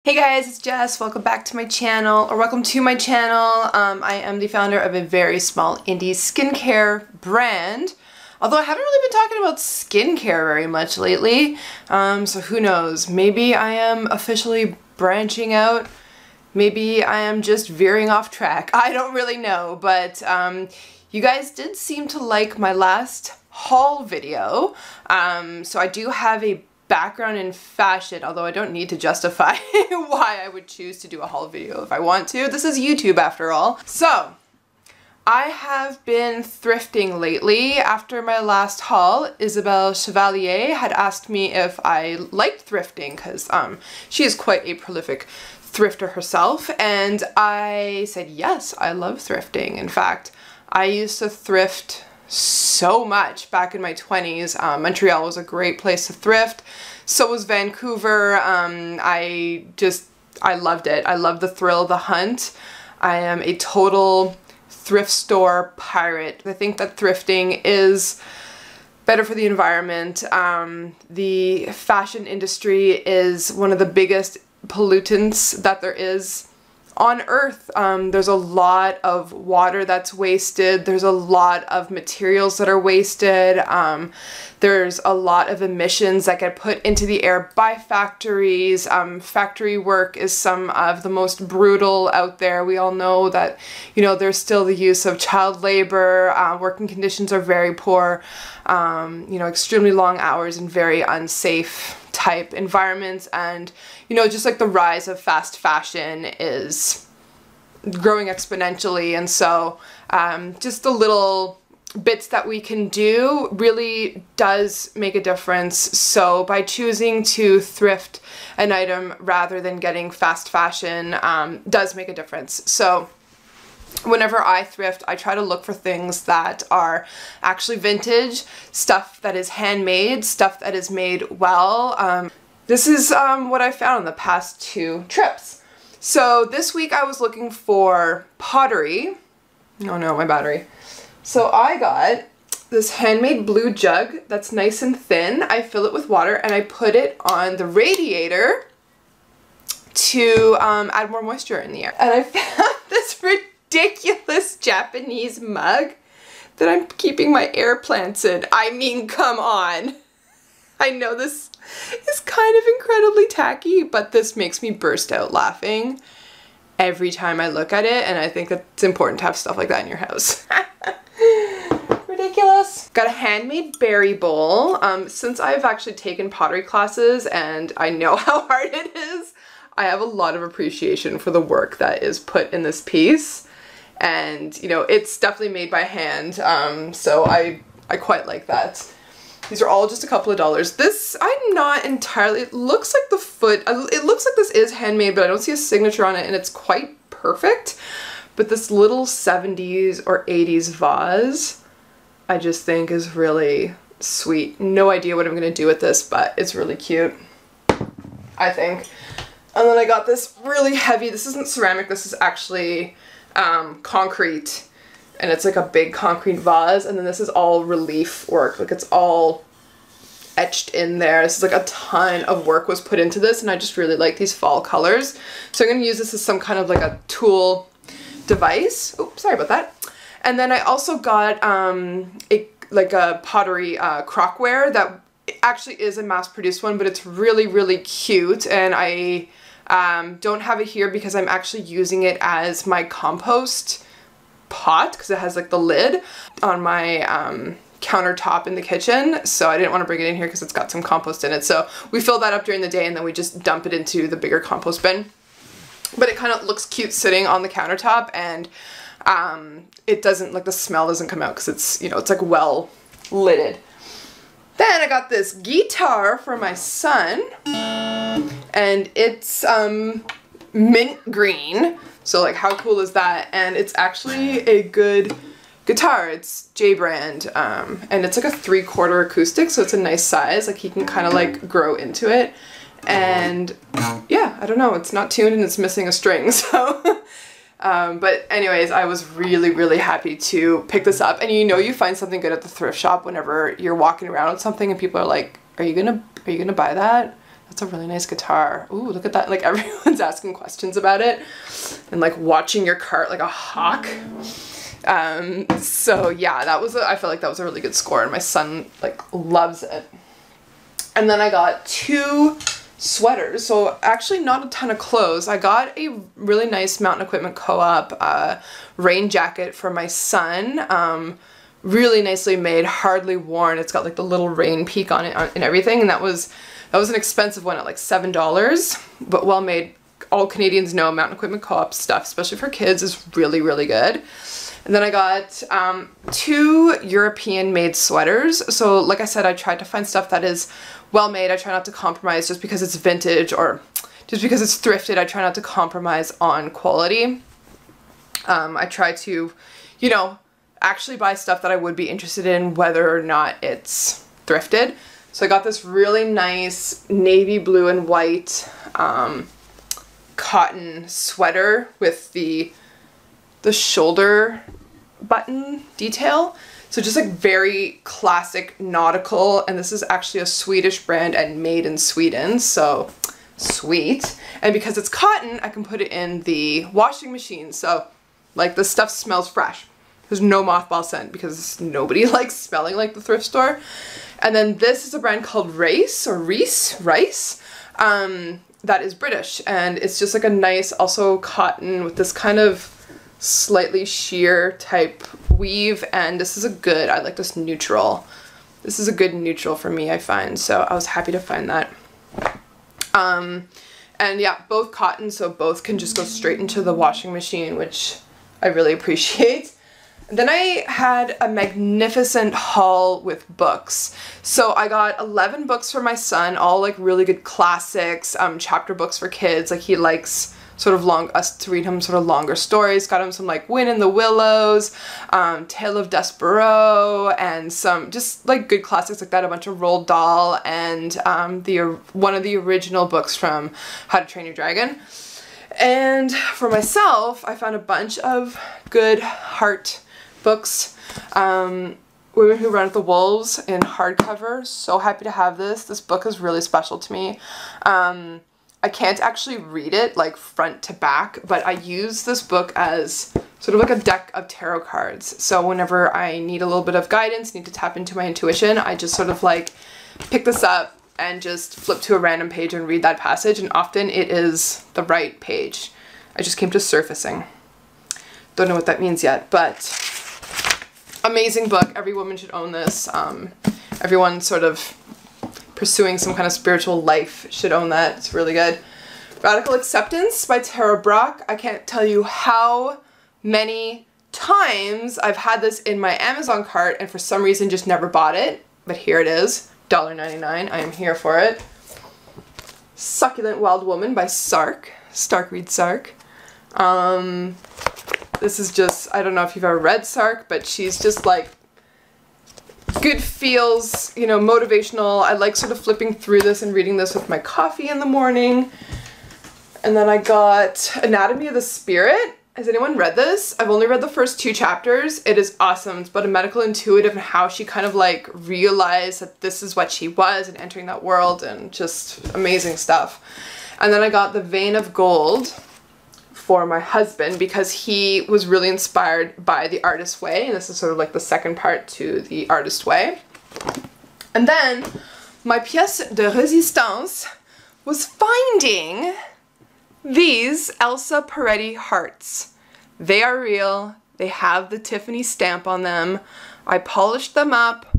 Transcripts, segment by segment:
Hey guys, it's Jess. Welcome back to my channel, or welcome to my channel. I am the founder of a very small indie skincare brand, although I haven't really been talking about skincare very much lately, so who knows, maybe I am officially branching out, maybe I am just veering off track, I don't really know, but you guys did seem to like my last haul video, so I do have a background in fashion, although I don't need to justify why I would choose to do a haul video if I want to. This is YouTube after all. So, I have been thrifting lately. After my last haul, Isabelle Chevalier had asked me if I liked thrifting because she is quite a prolific thrifter herself, and I said yes, I love thrifting. In fact, I used to thrift so much back in my 20s. Montreal was a great place to thrift. So was Vancouver. I loved it. I love the thrill of the hunt. I am a total thrift store pirate. I think that thrifting is better for the environment. The fashion industry is one of the biggest pollutants that there is on Earth. There's a lot of water that's wasted, there's a lot of materials that are wasted, there's a lot of emissions that get put into the air by factories. Factory work is some of the most brutal out there. We all know that, you know, there's still the use of child labor, working conditions are very poor, you know, extremely long hours and very unsafe type environments, and you know, just like the rise of fast fashion is growing exponentially, and so just the little bits that we can do really does make a difference. So by choosing to thrift an item rather than getting fast fashion does make a difference. So whenever I thrift, I try to look for things that are actually vintage, stuff that is handmade, stuff that is made well. This is what I found in the past 2 trips. So this week I was looking for pottery. Oh no, my battery. So I got this handmade blue jug that's nice and thin. I fill it with water and I put it on the radiator to add more moisture in the air. And I found this ridiculous Japanese mug that I'm keeping my air plants in. I mean, come on. I know this is kind of incredibly tacky, but this makes me burst out laughing every time I look at it, and I think that it's important to have stuff like that in your house. Ridiculous. Got a handmade berry bowl. Since I've actually taken pottery classes and I know how hard it is, I have a lot of appreciation for the work that is put in this piece. And, you know, it's definitely made by hand, so I quite like that. These are all just a couple of dollars. This, I'm not entirely, it looks like the foot, it looks like this is handmade, but I don't see a signature on it, and it's quite perfect. But this little 70s or 80s vase, I just think is really sweet. No idea what I'm gonna do with this, but it's really cute, I think. And then I got this really heavy, this isn't ceramic, this is actually concrete, and it's like a big concrete vase, and then this is all relief work, like it's all etched in there. This is like a ton of work was put into this, and I just really like these fall colors. So I'm gonna use this as some kind of like a tool device. Oops, sorry about that. And then I also got like a pottery crockware that actually is a mass-produced one, but it's really, really cute, and I don't have it here because I'm actually using it as my compost pot because it has like the lid on my countertop in the kitchen, so I didn't want to bring it in here because it's got some compost in it. So we fill that up during the day and then we just dump it into the bigger compost bin. But it kind of looks cute sitting on the countertop, and it doesn't, like, the smell doesn't come out because it's, you know, it's like well lidded. Then I got this guitar for my son, and it's mint green, so like how cool is that? And it's actually a good guitar. It's J brand, and it's like a 3/4 acoustic, so it's a nice size, like he can kind of like grow into it. And yeah, I don't know, it's not tuned and it's missing a string, so but anyways, I was really, really happy to pick this up. And you know, you find something good at the thrift shop whenever you're walking around with something and people are like, are you gonna buy that? That's a really nice guitar. Ooh, look at that. Like everyone's asking questions about it and like watching your cart like a hawk. So yeah, that was I felt like that was a really good score, and my son like loves it. And then I got 2 sweaters. So actually not a ton of clothes. I got a really nice Mountain Equipment Co-op rain jacket for my son. Really nicely made, hardly worn. It's got like the little rain peak on it and everything, and that was an expensive one at like $7, but well made. All Canadians know Mountain Equipment Co-op stuff, especially for kids, is really, really good. And then I got 2 European made sweaters. So like I said, I tried to find stuff that is well made. I try not to compromise just because it's vintage or just because it's thrifted. I try not to compromise on quality. I try to, you know, actually buy stuff that I would be interested in whether or not it's thrifted. So I got this really nice navy blue and white cotton sweater with the shoulder button detail. So just like very classic nautical, and this is actually a Swedish brand and made in Sweden, so sweet. And because it's cotton, I can put it in the washing machine, so like this stuff smells fresh. There's no mothball scent because nobody likes smelling like the thrift store. And then this is a brand called Rice, that is British, and it's just like a nice also cotton with this kind of slightly sheer type weave, and this is I like this neutral. This is a good neutral for me, I find, so I was happy to find that. And yeah, both cotton, so both can just go straight into the washing machine, which I really appreciate. Then I had a magnificent haul with books. So I got 11 books for my son, all like really good classics, chapter books for kids. Like he likes sort of us to read him sort of longer stories. Got him some like Wind in the Willows, Tale of Despereaux, and some just like good classics like that, a bunch of Roald Dahl, and one of the original books from How to Train Your Dragon. And for myself, I found a bunch of good heart books. Women Who Run with the Wolves in hardcover. So happy to have this. This book is really special to me. I can't actually read it like front to back, but I use this book as sort of like a deck of tarot cards. So whenever I need a little bit of guidance, need to tap into my intuition, I just sort of like pick this up and just flip to a random page and read that passage, and often it is the right page. I just came to surfacing. Don't know what that means yet, but amazing book. Every woman should own this. Everyone sort of pursuing some kind of spiritual life should own that. It's really good. Radical Acceptance by Tara Brach. I can't tell you how many times I've had this in my Amazon cart and for some reason just never bought it, but here it is. $1.99. I am here for it. Succulent Wild Woman by Sark. Reed Sark. This is just, I don't know if you've ever read Sark, but she's just like good feels, you know, motivational. I like sort of flipping through this and reading this with my coffee in the morning. And then I got Anatomy of the Spirit. Has anyone read this? I've only read the first 2 chapters. It is awesome. It's about a medical intuitive and how she kind of like realized that this is what she was and entering that world, and just amazing stuff. And then I got The Vein of Gold for my husband because he was really inspired by The Artist's Way, and this is sort of like the second part to The Artist's Way. And then my pièce de résistance was finding these Elsa Peretti hearts. They are real. They have the Tiffany stamp on them. I polished them up.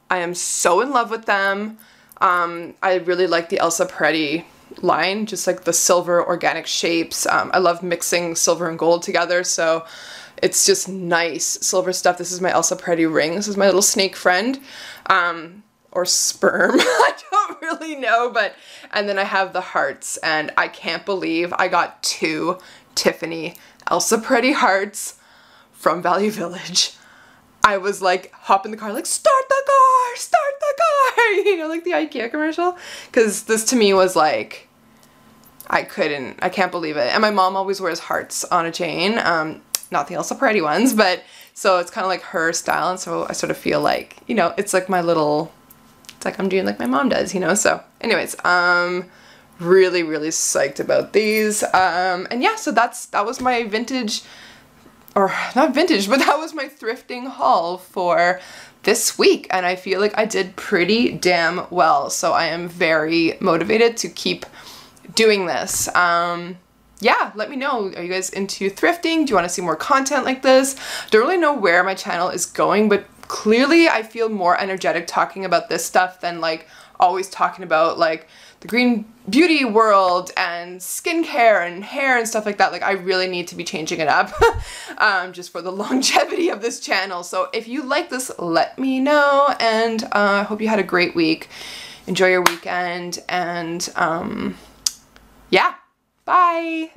I am so in love with them. I really like the Elsa Peretti line, just like the silver organic shapes. I love mixing silver and gold together, so it's just nice silver stuff. This is my Elsa Peretti ring. This is my little snake friend. Or sperm. I don't really know, but, and then I have the hearts, and I can't believe I got 2 Tiffany Elsa Peretti hearts from Value Village. I was like, hop in the car, like, start the car, you know, like the IKEA commercial, because this to me was like, I can't believe it. And my mom always wears hearts on a chain, not the Elsa Peretti ones, but so it's kind of like her style, and so I sort of feel like, you know, it's like my little, it's like I'm doing like my mom does, you know? So anyways, really, really psyched about these. And yeah, so that was my vintage, or not vintage, but that was my thrifting haul for this week. And I feel like I did pretty damn well. So I am very motivated to keep doing this. Yeah, let me know. Are you guys into thrifting? Do you want to see more content like this? Don't really know where my channel is going, but clearly I feel more energetic talking about this stuff than like always talking about like the green beauty world and skincare and hair and stuff like that. Like I really need to be changing it up just for the longevity of this channel. So if you like this, let me know, and I hope you had a great week. Enjoy your weekend, and yeah, bye!